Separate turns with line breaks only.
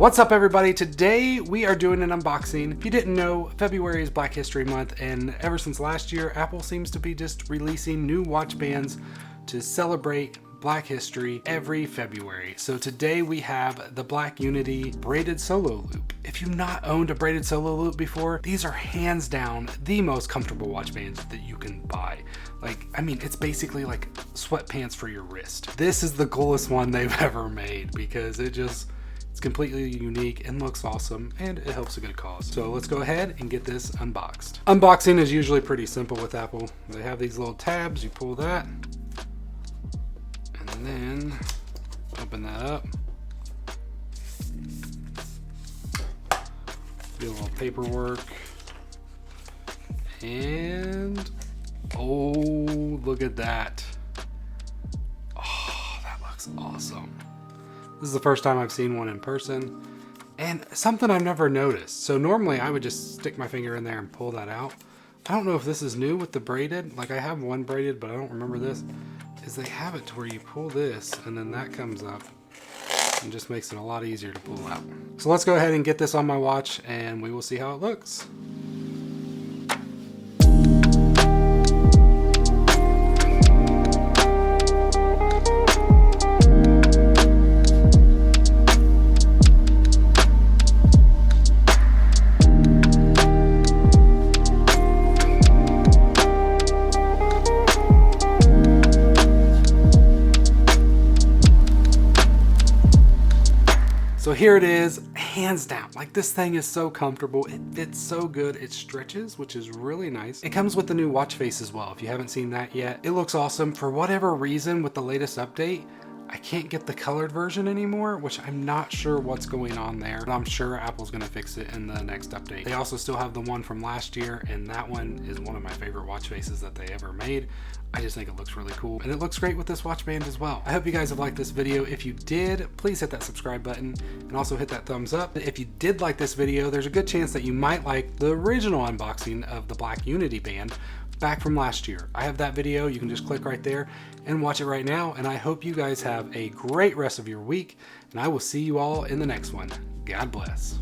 What's up everybody? Today we are doing an unboxing. If you didn't know, February is Black History Month, and ever since last year, Apple seems to be just releasing new watch bands to celebrate Black History every February. So today we have the Black Unity Braided Solo Loop. If you've not owned a braided solo loop before, these are hands down the most comfortable watch bands that you can buy. It's basically like sweatpants for your wrist. This is the coolest one they've ever made because it's completely unique and looks awesome, and it helps a good cause. So let's go ahead and get this unboxed. Unboxing is usually pretty simple with Apple. They have these little tabs, you pull that, and then open that up. Do a little paperwork, and oh, look at that. Oh, that looks awesome. This is the first time I've seen one in person, and something I've never noticed. So normally I would just stick my finger in there and pull that out. I don't know if this is new with the braided. Like, I have one braided, but I don't remember this. Is they have it to where you pull this and then that comes up and just makes it a lot easier to pull out. So let's go ahead and get this on my watch and we will see how it looks. So here it is, hands down. Like, this thing is so comfortable. It fits so good. It stretches, which is really nice. It comes with the new watch face as well. If you haven't seen that yet, it looks awesome. For whatever reason, with the latest update, I can't get the colored version anymore, which I'm not sure what's going on there, but I'm sure Apple's gonna fix it in the next update. They also still have the one from last year, and that one is one of my favorite watch faces that they ever made. I just think it looks really cool, and it looks great with this watch band as well. I hope you guys have liked this video. If you did, please hit that subscribe button and also hit that thumbs up. If you did like this video, there's a good chance that you might like the original unboxing of the Black Unity band back from last year. I have that video. You can just click right there and watch it right now, and I hope you guys have a great rest of your week, and I will see you all in the next one. God bless.